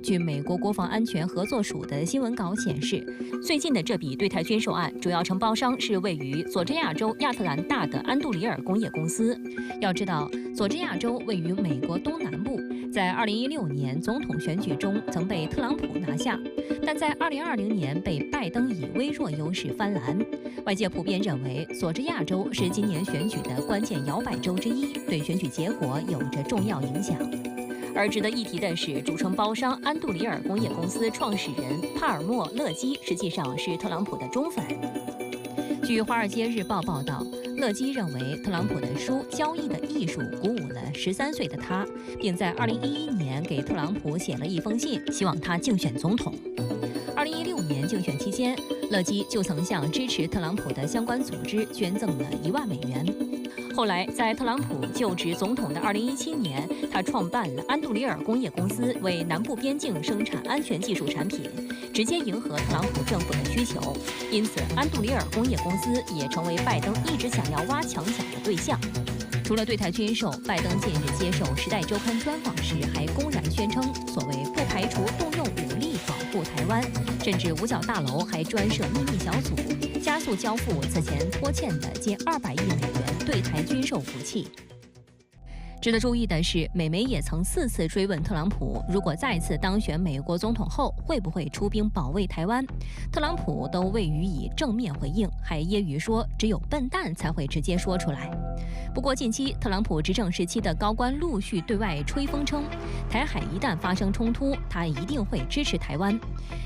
据美国国防安全合作署的新闻稿显示，最近的这笔对台军售案主要承包商是位于佐治亚州亚特兰大的安杜里尔工业公司。要知道，佐治亚州位于美国东南部，在2016年总统选举中曾被特朗普拿下，但在2020年被拜登以微弱优势翻蓝。外界普遍认为，佐治亚州是今年选举的关键摇摆州之一，对选举结果有着重要影响。而值得一提的是，主承包商安杜里尔工业公司创始人帕尔默·勒基实际上是特朗普的忠粉。据《华尔街日报》报道，勒基认为特朗普的书《交易的艺术》鼓舞了13岁的他，并在2011年给特朗普写了一封信，希望他竞选总统。2016年竞选期间，勒基就曾向支持特朗普的相关组织捐赠了1万美元。后来，在特朗普就职总统的2017年，他创办了安杜里尔工业公司，为南部边境生产安全技术产品，直接迎合特朗普政府的需求。因此，安杜里尔工业公司也成为拜登一直想要挖墙脚的对象。除了对台军售，拜登近日接受《时代周刊》专访时，还公然宣称，所谓不排除动用武力保护台湾，甚至五角大楼还专设秘密小组，加速交付此前拖欠的近200亿美元对台军售武器。值得注意的是，美媒也曾4次追问特朗普，如果再次当选美国总统后，会不会出兵保卫台湾？特朗普都未予以正面回应，还揶揄说，只有笨蛋才会直接说出来。不过，近期特朗普执政时期的高官陆续对外吹风称，台海一旦发生冲突，他一定会支持台湾。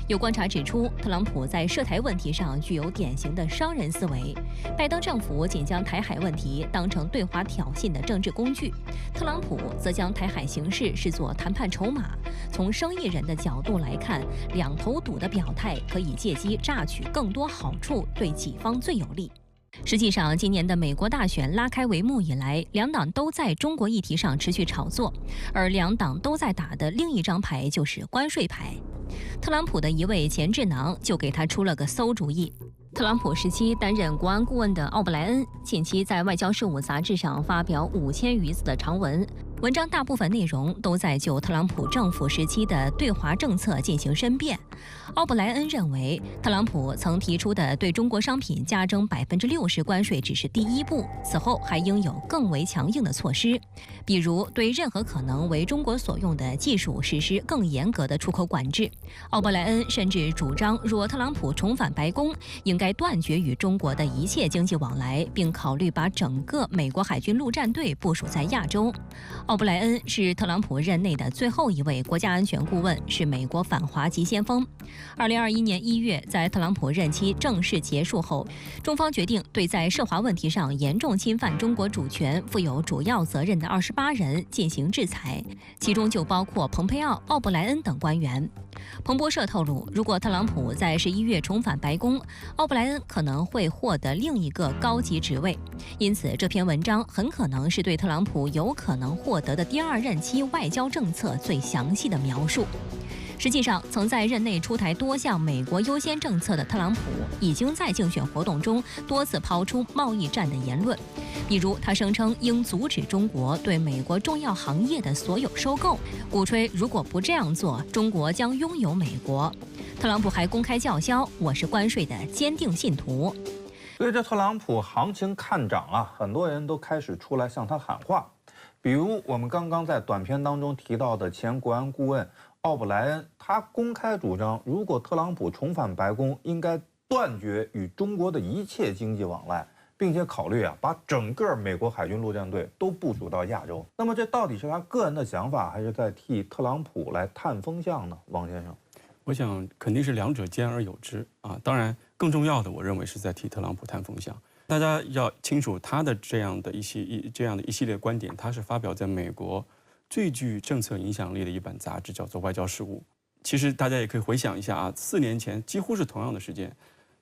有观察指出，特朗普在涉台问题上具有典型的商人思维，拜登政府仅将台海问题当成对华挑衅的政治工具，特朗普则将台海形势视作谈判筹码。从生意人的角度来看，两头堵的表态可以借机榨取更多好处，对己方最有利。实际上，今年的美国大选拉开帷幕以来，两党都在中国议题上持续炒作，而两党都在打的另一张牌就是关税牌。特朗普的一位前智囊就给他出了个馊主意。特朗普时期担任国安顾问的奥布莱恩，近期在《外交事务》杂志上发表5000余字的长文，文章大部分内容都在就特朗普政府时期的对华政策进行申辩。奥布莱恩认为，特朗普曾提出的对中国商品加征60%关税只是第一步，此后还应有更为强硬的措施，比如对任何可能为中国所用的技术实施更严格的出口管制。奥布莱恩甚至主张，若特朗普重返白宫，应该断绝与中国的一切经济往来，并考虑把整个美国海军陆战队部署在亚洲。奥布莱恩是特朗普任内的最后一位国家安全顾问，是美国反华急先锋。2021年1月，在特朗普任期正式结束后，中方决定对在涉华问题上严重侵犯中国主权、负有主要责任的28人进行制裁，其中就包括蓬佩奥、奥布莱恩等官员。彭博社透露，如果特朗普在11月重返白宫，奥布莱恩可能会获得另一个高级职位，因此这篇文章很可能是对特朗普有可能获得的第2任期外交政策最详细的描述。实际上，曾在任内出台多项美国优先政策的特朗普，已经在竞选活动中多次抛出贸易战的言论，比如他声称应阻止中国对美国重要行业的所有收购，鼓吹如果不这样做，中国将拥有美国。特朗普还公开叫嚣：“我是关税的坚定信徒。”对这特朗普行情看涨啊，很多人都开始出来向他喊话。比如我们刚刚在短片当中提到的前国安顾问奥布莱恩，他公开主张，如果特朗普重返白宫，应该断绝与中国的一切经济往来，并且考虑把整个美国海军陆战队都部署到亚洲。那么这到底是他个人的想法，还是在替特朗普来探风向呢？王先生，我想肯定是两者兼而有之啊。当然，更重要的，我认为是在替特朗普探风向。大家要清楚，他的这样的一系列观点，他是发表在美国最具政策影响力的一本杂志，叫做《外交事务》。其实大家也可以回想一下啊，4年前几乎是同样的时间，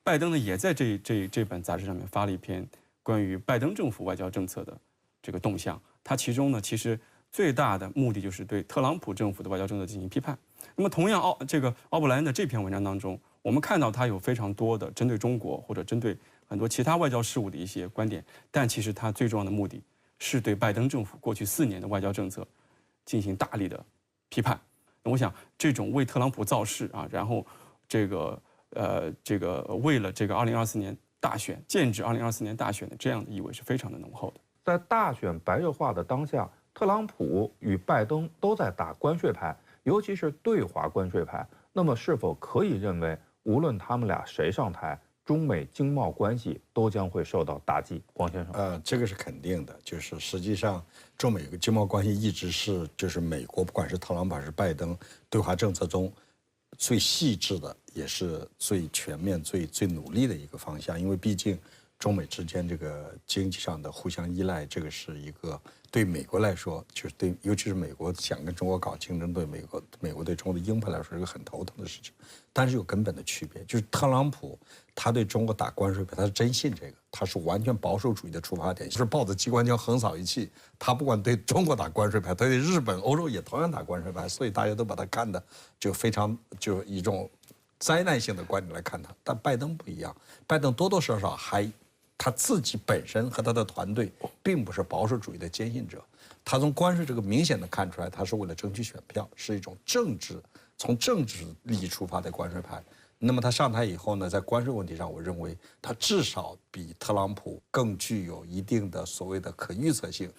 拜登呢也在这本杂志上面发了一篇关于拜登政府外交政策的这个动向。他其中呢，其实最大的目的就是对特朗普政府的外交政策进行批判。那么同样奥布莱恩的这篇文章当中，我们看到他有非常多的针对中国或者针对很多其他外交事务的一些观点，但其实他最重要的目的是对拜登政府过去4年的外交政策进行大力的批判。那我想这种为特朗普造势啊，然后这个为了这个2024年大选剑指2024年大选的这样的意味是非常的浓厚的。在大选白热化的当下，特朗普与拜登都在打关税牌，尤其是对华关税牌。那么，是否可以认为，无论他们俩谁上台，中美经贸关系都将会受到打击？黄先生，这个是肯定的。就是实际上，中美经贸关系一直是就是美国不管是特朗普还是拜登对华政策中最细致的，也是最全面、最努力的一个方向。因为毕竟中美之间这个经济上的互相依赖，这个是一个对美国来说，就是对，尤其是美国想跟中国搞竞争，对美国对中国的鹰派来说是一个很头疼的事情。但是有根本的区别，就是特朗普他对中国打关税牌，他是真信这个，他是完全保守主义的出发点，就是抱着机关枪横扫一气。他不管对中国打关税牌，他对日本、欧洲也同样打关税牌，所以大家都把他看的就非常就一种灾难性的观点来看他。但拜登不一样，拜登多多少少还。他自己本身和他的团队并不是保守主义的坚信者，他从关税这个明显的看出来，他是为了争取选票，是一种从政治利益出发的关税牌。那么他上台以后呢，在关税问题上，我认为他至少比特朗普更具有一定的所谓的可预测性。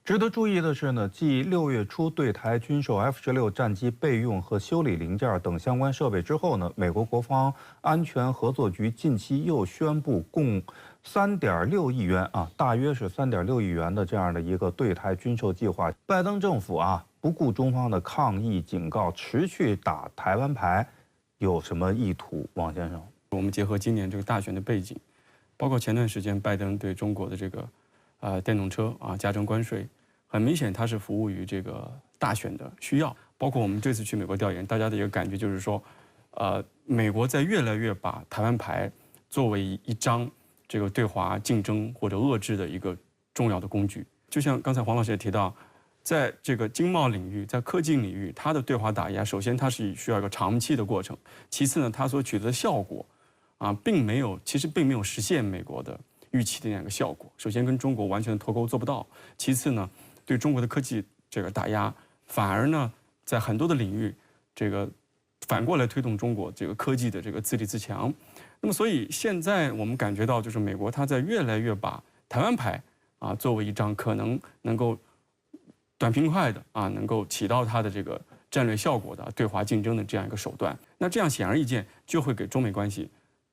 值得注意的是呢，继6月初对台军售 F-16战机备用和修理零件等相关设备之后呢，美国国防安全合作局近期又宣布共3.6亿元啊，大约是3.6亿元的这样的一个对台军售计划。拜登政府啊，不顾中方的抗议警告，持续打台湾牌，有什么意图？王先生，我们结合今年这个大选的背景，包括前段时间拜登对中国的这个电动车啊加征关税，很明显它是服务于这个大选的需要。包括我们这次去美国调研，大家的一个感觉就是说，美国在越来越把台湾牌作为一张这个对华竞争或者遏制的一个重要的工具。就像刚才黄老师也提到，在这个经贸领域，在科技领域，它的对华打压，首先它是需要一个长期的过程，其次呢，它所取得的效果其实并没有实现美国的预期的那样一个效果。首先跟中国完全的脱钩做不到，其次呢，对中国的科技这个打压，反而呢，在很多的领域，这个反过来推动中国这个科技的这个自立自强。那么，所以现在我们感觉到，就是美国它在越来越把台湾牌作为一张可能够短平快的能够起到它的这个战略效果的对华竞争的这样一个手段。那这样显而易见就会给中美关系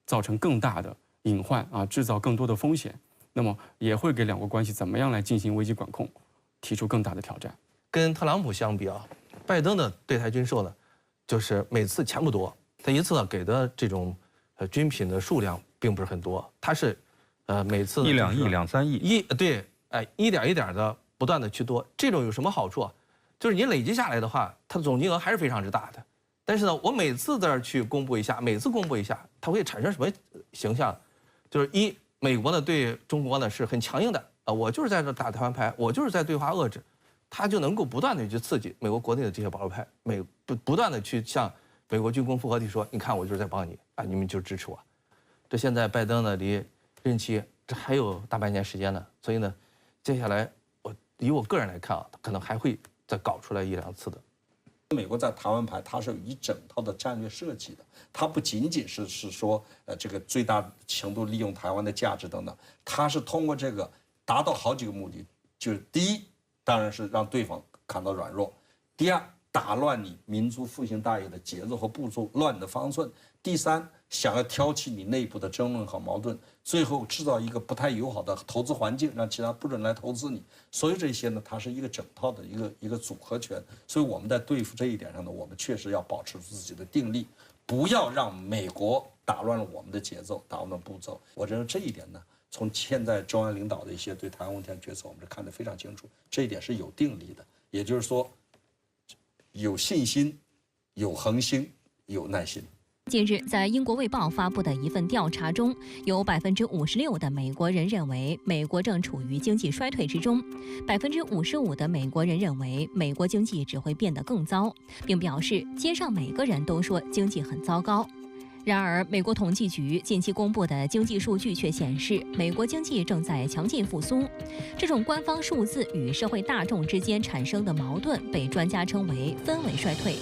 造成更大的隐患制造更多的风险。那么也会给两国关系怎么样来进行危机管控提出更大的挑战。跟特朗普相比拜登的对台军售呢，就是每次钱不多，他一次给的这种军品的数量并不是很多，他是每次1、2亿、2、3亿，一点一点的不断的去多。这种有什么好处啊？就是你累积下来的话，它的总金额还是非常之大的。但是呢，我每次在这儿去公布一下，它会产生什么形象？就是美国呢对中国呢是很强硬的我就是在这打台湾牌，我就是在对华遏制，它就能够不断的去刺激美国国内的这些保守派，不断的去向美国军工复合体说，你看我就是在帮你你们就支持我。这现在拜登呢离任期这还有大半年时间呢，所以呢，接下来以我个人来看他可能还会再搞出来1、2次的。美国在台湾牌，它是有一整套的战略设计的，它不仅仅是说这个最大程度利用台湾的价值等等，它是通过这个达到好几个目的。就是第一，当然是让对方感到软弱；第二，打乱你民族复兴大业的节奏和步骤，乱你的方寸；第三，想要挑起你内部的争论和矛盾；最后制造一个不太友好的投资环境，让其他不准来投资你。所有这些呢，它是一个整套的一个组合拳。所以我们在对付这一点上呢，我们确实要保持自己的定力，不要让美国打乱了我们的节奏，打乱了步骤。我认为这一点呢，从现在中央领导的一些对台湾问题的决策，我们是看得非常清楚，这一点是有定力的，也就是说，有信心、有恒心、有耐心。近日，在英国《卫报》发布的一份调查中，有56%的美国人认为美国正处于经济衰退之中，55%的美国人认为美国经济只会变得更糟，并表示街上每个人都说经济很糟糕。然而，美国统计局近期公布的经济数据却显示，美国经济正在强劲复苏。这种官方数字与社会大众之间产生的矛盾被专家称为氛围衰退。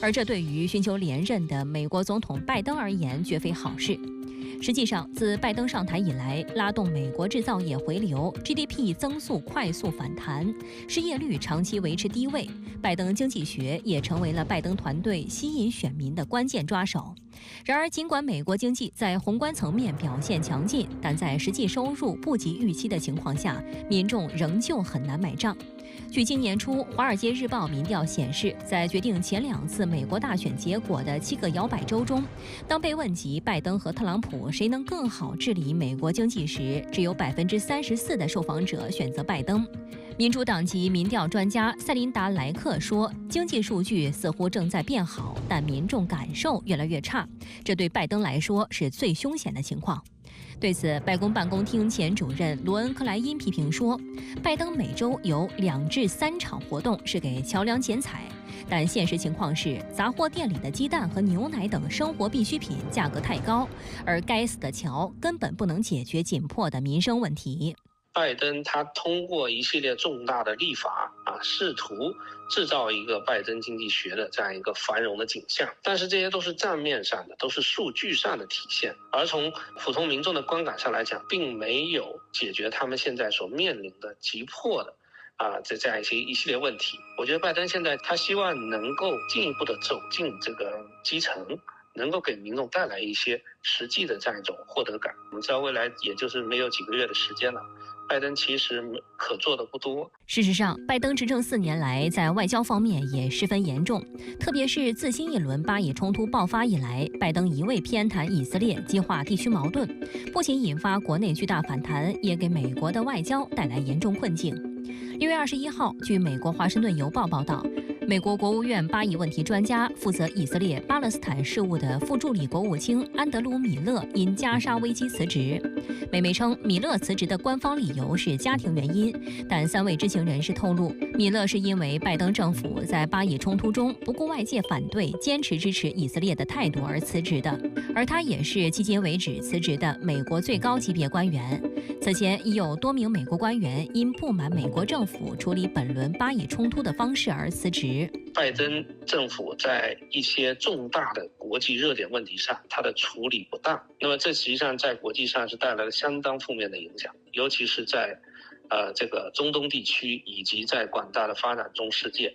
而这对于寻求连任的美国总统拜登而言绝非好事。实际上，自拜登上台以来，拉动美国制造业回流 ，GDP 增速快速反弹，失业率长期维持低位，拜登经济学也成为了拜登团队吸引选民的关键抓手。然而，尽管美国经济在宏观层面表现强劲，但在实际收入不及预期的情况下，民众仍旧很难买账。据今年初《华尔街日报》民调显示，在决定前2次美国大选结果的7个摇摆州中，当被问及拜登和特朗普谁能更好治理美国经济时，只有34%的受访者选择拜登。民主党籍民调专家塞琳达·莱克说：“经济数据似乎正在变好，但民众感受越来越差，这对拜登来说是最凶险的情况。”对此，白宫办公厅前主任罗恩·克莱因批评说，拜登每周有2至3场活动是给桥梁剪彩，但现实情况是，杂货店里的鸡蛋和牛奶等生活必需品价格太高，而该死的桥根本不能解决紧迫的民生问题。拜登他通过一系列重大的立法试图制造一个拜登经济学的这样一个繁荣的景象，但是这些都是账面上的，都是数据上的体现，而从普通民众的观感上来讲，并没有解决他们现在所面临的急迫的这样一系列问题。我觉得拜登现在他希望能够进一步的走进这个基层，能够给民众带来一些实际的这样一种获得感。我们知道未来也就是没有几个月的时间了，拜登其实可做的不多。事实上，拜登执政4年来，在外交方面也十分严重，特别是自新一轮巴以冲突爆发以来，拜登一味偏袒以色列，激化地区矛盾，不仅引发国内巨大反弹，也给美国的外交带来严重困境。6月21号，据美国《华盛顿邮报》报道，美国国务院巴以问题专家、负责以色列巴勒斯坦事务的副助理国务卿安德鲁·米勒因加沙危机辞职。美媒称，米勒辞职的官方理由是家庭原因，但3位知情人士透露，米勒是因为拜登政府在巴以冲突中不顾外界反对，坚持支持以色列的态度而辞职的。而他也是迄今为止辞职的美国最高级别官员。此前已有多名美国官员因不满美国政府处理本轮巴以冲突的方式而辞职。拜登政府在一些重大的国际热点问题上，他的处理不当，那么这实际上在国际上是带来了相当负面的影响，尤其是在这个中东地区以及在广大的发展中世界，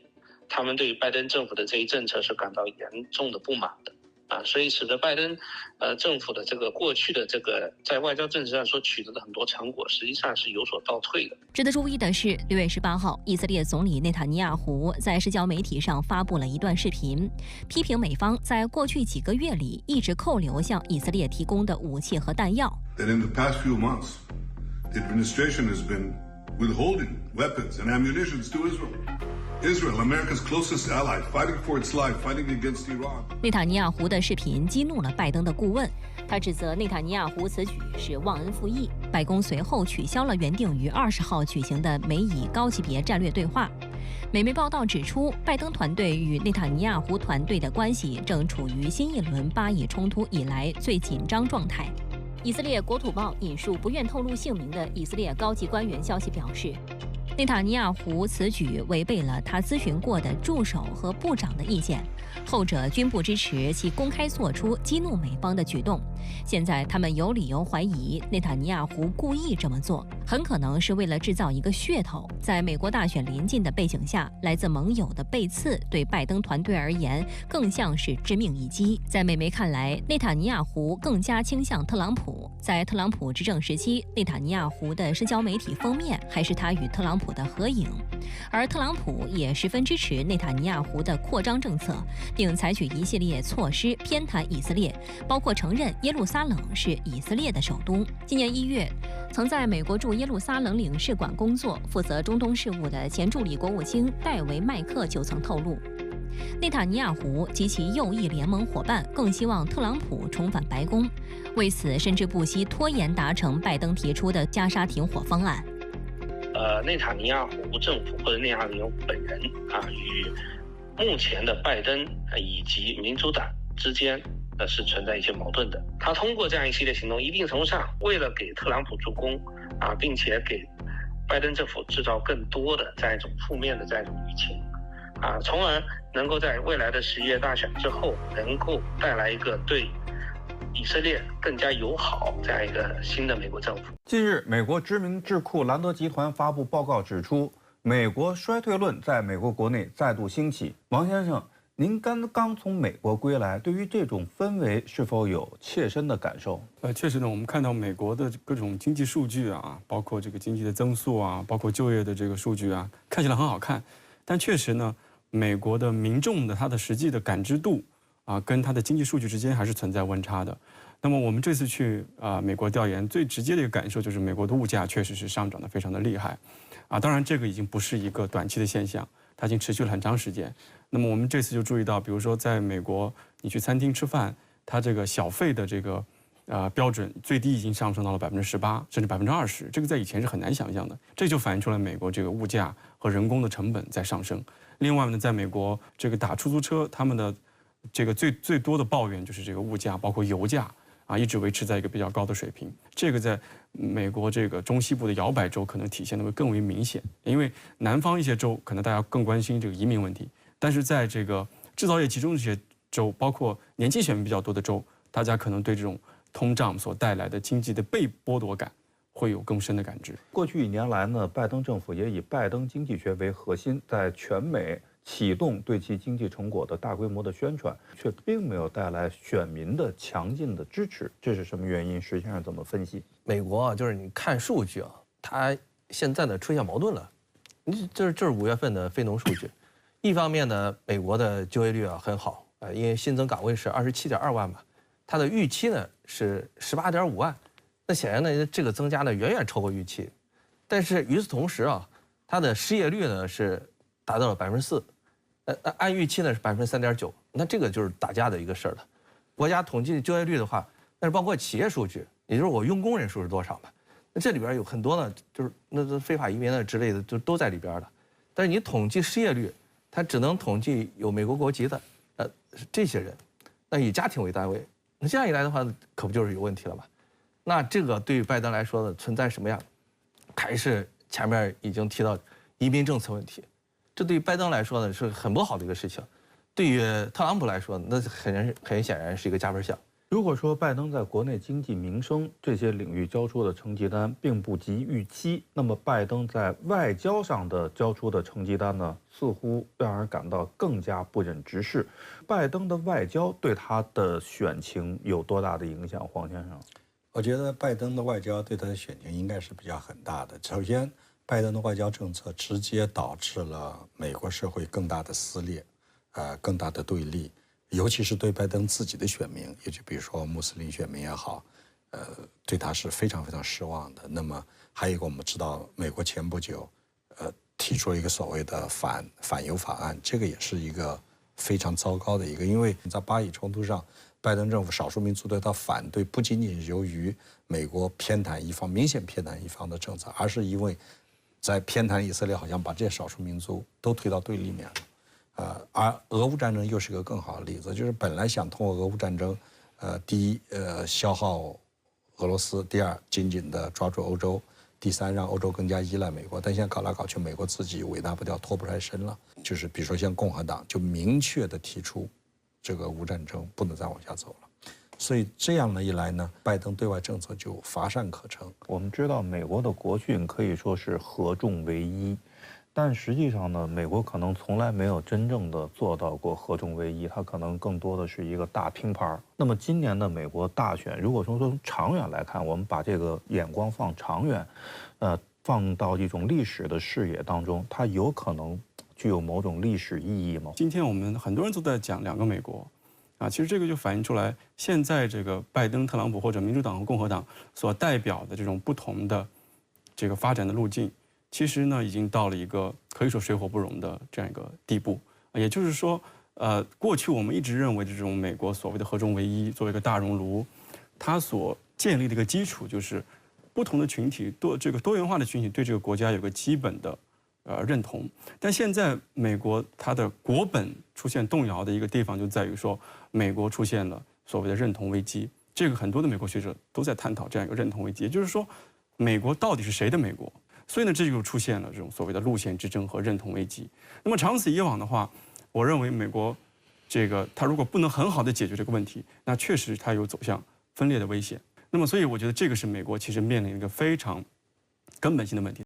他们对于拜登政府的这一政策是感到严重的不满的。所以使得拜登政府的这个过去的这个在外交政治上所取得的很多成果，实际上是有所倒退的。值得注意的是，6月18号，以色列总理内塔尼亚胡在社交媒体上发布了一段视频，批评美方在过去几个月里一直扣留向以色列提供的武器和弹药。That in the past few months, the administration has been withholding weapons and ammunition to Israel, America's closest ally, fighting for its life, fighting against Iran. 内塔尼亚胡的视频激怒了拜登的顾问，他指责内塔尼亚胡此举是忘恩负义。白宫随后取消了原定于20号举行的美以高级别战略对话。美媒报道指出，拜登团队与内塔尼亚胡团队的关系正处于新一轮巴以冲突以来最紧张状态。以色列国土报引述不愿透露姓名的以色列高级官员消息表示，内塔尼亚胡此举违背了他咨询过的助手和部长的意见，后者均不支持其公开做出激怒美方的举动。现在他们有理由怀疑内塔尼亚胡故意这么做，很可能是为了制造一个噱头。在美国大选临近的背景下，来自盟友的背刺对拜登团队而言更像是致命一击。在美媒看来，内塔尼亚胡更加倾向特朗普。在特朗普执政时期，内塔尼亚胡的社交媒体封面还是他与特朗普的合影，而特朗普也十分支持内塔尼亚胡的扩张政策，并采取一系列措施偏袒以色列，包括承认耶路撒冷是以色列的首都。今年1月，曾在美国驻耶路撒冷领事馆工作、负责中东事务的前助理国务卿戴维·麦克就曾透露，内塔尼亚胡及其右翼联盟伙伴更希望特朗普重返白宫，为此甚至不惜拖延达成拜登提出的加沙停火方案。内塔尼亚胡政府或者内塔尼亚胡本人与目前的拜登以及民主党之间是存在一些矛盾的。他通过这样一系列行动，一定程度上为了给特朗普助攻并且给拜登政府制造更多的这样一种负面的这样一种舆情从而能够在未来的11月大选之后，能够带来一个对以色列更加友好这样一个新的美国政府。近日，美国知名智库兰德集团发布报告指出，美国衰退论在美国国内再度兴起。王先生，您刚刚从美国归来，对于这种氛围是否有切身的感受？确实呢，我们看到美国的各种经济数据啊，包括这个经济的增速啊，包括就业的这个数据啊，看起来很好看，但确实呢，美国的民众的他的实际的感知度啊，跟他的经济数据之间还是存在温差的。那么我们这次去美国调研，最直接的一个感受就是美国的物价确实是上涨得非常的厉害，当然这个已经不是一个短期的现象，它已经持续了很长时间。那么我们这次就注意到，比如说在美国，你去餐厅吃饭，它这个小费的这个标准最低已经上升到了18%甚至20%，这个在以前是很难想象的。这就反映出来美国这个物价和人工的成本在上升。另外呢，在美国这个打出租车，他们的这个最多的抱怨就是这个物价，包括油价一直维持在一个比较高的水平。这个在美国这个中西部的摇摆州可能体现的会更为明显，因为南方一些州可能大家更关心这个移民问题，但是在这个制造业集中这些州，包括年轻选民比较多的州，大家可能对这种通胀所带来的经济的被剥夺感会有更深的感知。过去1年来呢，拜登政府也以拜登经济学为核心，在全美启动对其经济成果的大规模的宣传，却并没有带来选民的强劲的支持，这是什么原因？石先生怎么分析？美国就是你看数据它现在呢出现矛盾了，这是5月份的非农数据，一方面呢，美国的就业率很好，因为新增岗位是27.2万嘛，它的预期呢是18.5万，那显然呢这个增加呢远远超过预期，但是与此同时它的失业率呢是达到了4%，按预期呢是3.9%，那这个就是打架的一个事儿了。国家统计就业率的话，那是包括企业数据，也就是我用工人数是多少嘛。那这里边有很多呢，就是那非法移民之类的，就都在里边的。但是你统计失业率，它只能统计有美国国籍的这些人，那以家庭为单位，那这样一来的话，可不就是有问题了吗？那这个对于拜登来说呢，存在什么样？还是前面已经提到移民政策问题。这对于拜登来说呢是很不好的一个事情，对于特朗普来说，那很显然是一个加分项。如果说拜登在国内经济、民生这些领域交出的成绩单并不及预期，那么拜登在外交上的交出的成绩单呢，似乎让人感到更加不忍直视。拜登的外交对他的选情有多大的影响？黄先生，我觉得拜登的外交对他的选情应该是比较很大的。首先，拜登的外交政策直接导致了美国社会更大的撕裂，更大的对立，尤其是对拜登自己的选民，也就比如说穆斯林选民也好，对他是非常非常失望的。那么还有一个，我们知道美国前不久，提出了一个所谓的反犹法案，这个也是一个非常糟糕的一个，因为在巴以冲突上，拜登政府少数民族对他反对，不仅仅是由于美国偏袒一方，明显偏袒一方的政策，而是因为在偏袒以色列，好像把这些少数民族都推到对立面了。而俄乌战争又是个更好的例子，就是本来想通过俄乌战争，第一，消耗俄罗斯；第二，紧紧地抓住欧洲；第三，让欧洲更加依赖美国。但现在搞来搞去，美国自己尾大不掉，脱不开身了。就是比如说像共和党就明确地提出，这个俄乌战争不能再往下走了。所以这样的一来呢，拜登对外政策就乏善可陈。我们知道美国的国训可以说是合众唯一，但实际上呢，美国可能从来没有真正的做到过合众唯一，它可能更多的是一个大拼盘。那么今年的美国大选，如果说从长远来看，我们把这个眼光放长远，放到一种历史的视野当中，它有可能具有某种历史意义吗？今天我们很多人都在讲两个美国。其实这个就反映出来，现在这个拜登、特朗普或者民主党和共和党所代表的这种不同的这个发展的路径，其实呢已经到了一个可以说水火不容的这样一个地步。也就是说，过去我们一直认为的这种美国所谓的合众唯一，作为一个大熔炉，它所建立的一个基础就是不同的群体多元化的群体对这个国家有个基本的认同。但现在美国它的国本出现动摇的一个地方就在于说，美国出现了所谓的认同危机。这个很多的美国学者都在探讨这样一个认同危机，也就是说，美国到底是谁的美国？所以呢，这就出现了这种所谓的路线之争和认同危机。那么长此以往的话，我认为美国它如果不能很好的解决这个问题，那确实它有走向分裂的危险。那么所以我觉得这个是美国其实面临一个非常根本性的问题。